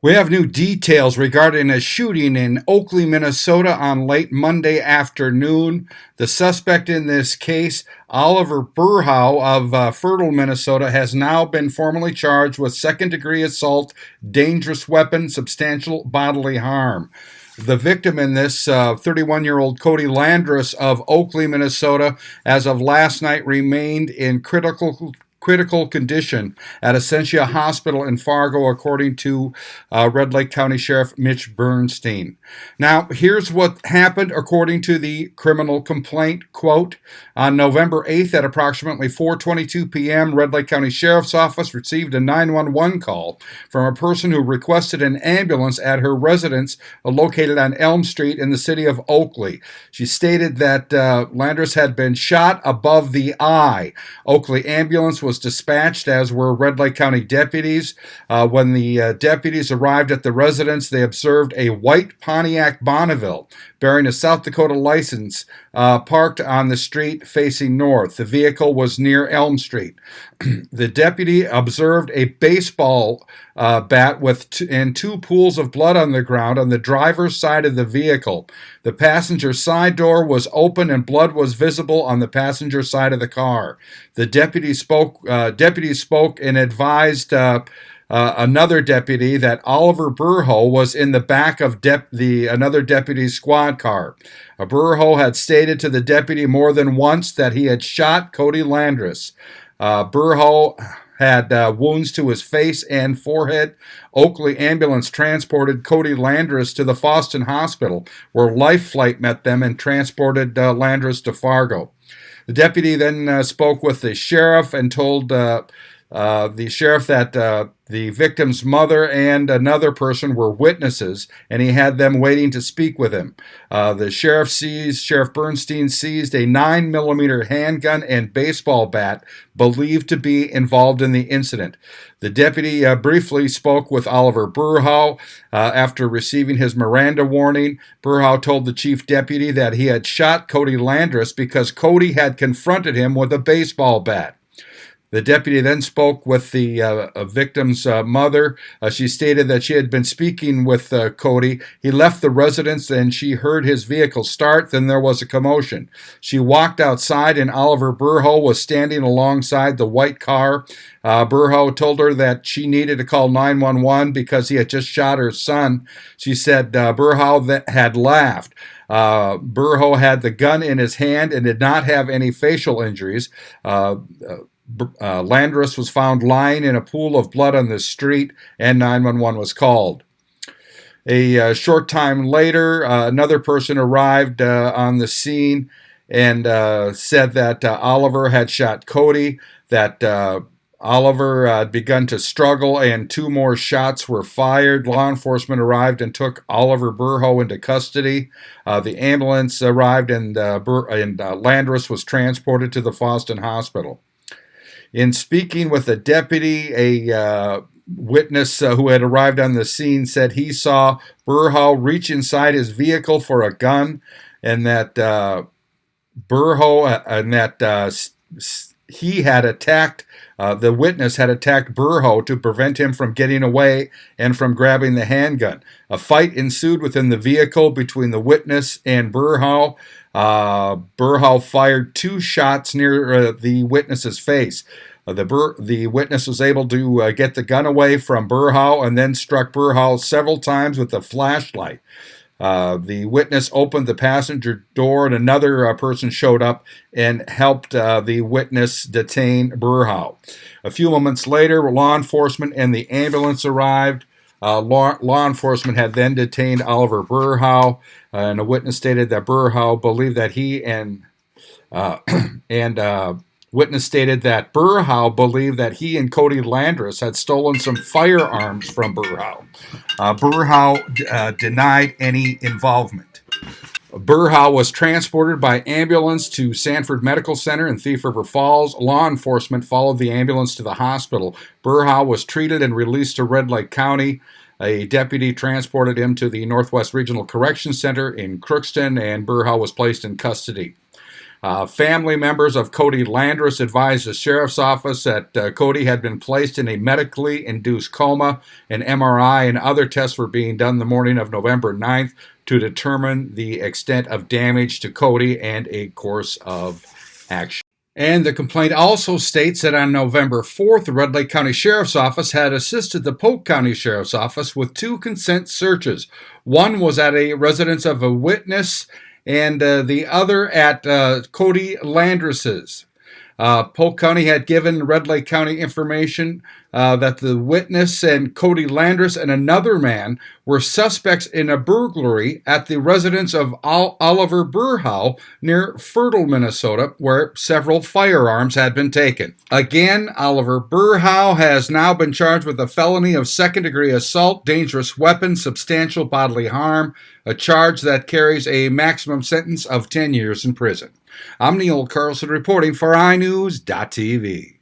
We have new details regarding a shooting in Oklee, Minnesota on late Monday afternoon. The suspect in this case, Oliver Berhow of Fertile, Minnesota, has now been formally charged with second-degree assault, dangerous weapon, substantial bodily harm. The victim in this, 31-year-old Cody Landrus of Oklee, Minnesota, as of last night remained in critical condition at Essentia Hospital in Fargo, according to Red Lake County Sheriff Mitch Bernstein. Now, here's what happened according to the criminal complaint. Quote, on November 8th at approximately 4:22 p.m., Red Lake County Sheriff's Office received a 911 call from a person who requested an ambulance at her residence located on Elm Street in the city of Oklee. She stated that Landrus had been shot above the eye. Oklee ambulance was dispatched, as were Red Lake County deputies. When the deputies arrived at the residence, they observed a white Pontiac Bonneville bearing a South Dakota license parked on the street facing north. The vehicle was near Elm Street. The deputy observed a baseball bat and two pools of blood on the ground on the driver's side of the vehicle. The passenger side door was open and blood was visible on the passenger side of the car. The deputies spoke and advised another deputy that Oliver Berhow was in the back of another deputy's squad car. Berhow had stated to the deputy more than once that he had shot Cody Landrus. Berhow had wounds to his face and forehead. Oklee ambulance transported Cody Landrus to the Foston Hospital, where Life Flight met them and transported Landrus to Fargo. The deputy then spoke with the sheriff and told the sheriff that the victim's mother and another person were witnesses, and he had them waiting to speak with him. Sheriff Bernstein seized a 9mm handgun and baseball bat believed to be involved in the incident. The deputy briefly spoke with Oliver Berhow. After receiving his Miranda warning, Berhow told the chief deputy that he had shot Cody Landrus because Cody had confronted him with a baseball bat. The deputy then spoke with the victim's mother. She stated that she had been speaking with Cody. He left the residence and she heard his vehicle start. Then there was a commotion. She walked outside and Oliver Berhow was standing alongside the white car. Berhow told her that she needed to call 911 because he had just shot her son. She said Berhow had laughed. Berhow had the gun in his hand and did not have any facial injuries. Landrus was found lying in a pool of blood on the street, and 911 was called. A short time later, another person arrived on the scene and said that Oliver had shot Cody, that Oliver had begun to struggle, and two more shots were fired. Law enforcement arrived and took Oliver Berhow into custody. The ambulance arrived, and Landrus was transported to the Foston Hospital. In speaking with a deputy, a witness who had arrived on the scene said he saw Berhow reach inside his vehicle for a gun, and that he had attacked. The witness had attacked Berhow to prevent him from getting away and from grabbing the handgun. A fight ensued within the vehicle between the witness and Berhow. Berhow fired two shots near the witness's face. The witness was able to get the gun away from Berhow and then struck Berhow several times with a flashlight. The witness opened the passenger door and another person showed up and helped the witness detain Berhow. A few moments later, law enforcement and the ambulance arrived. Law enforcement had then detained Oliver Berhow, and a witness stated that Berhow believed that he and Cody Landrus had stolen some firearms from Berhow. Berhow denied any involvement. Berhow was transported by ambulance to Sanford Medical Center in Thief River Falls. Law enforcement followed the ambulance to the hospital. Berhow was treated and released to Red Lake County. A deputy transported him to the Northwest Regional Correction Center in Crookston, and Berhow was placed in custody. Family members of Cody Landrus advised the sheriff's office that Cody had been placed in a medically induced coma. An MRI and other tests were being done the morning of November 9th to determine the extent of damage to Cody and a course of action. And the complaint also states that on November 4th, the Red Lake County Sheriff's Office had assisted the Polk County Sheriff's Office with 2 consent searches. One was at a residence of a witness, and the other at Cody Landrus's. Polk County had given Red Lake County information that the witness and Cody Landrus and another man were suspects in a burglary at the residence of Oliver Berhow near Fertile, Minnesota, where several firearms had been taken. Again, Oliver Berhow has now been charged with a felony of second-degree assault, dangerous weapon, substantial bodily harm, a charge that carries a maximum sentence of 10 years in prison. I'm Neil Carlson reporting for iNewZ.TV.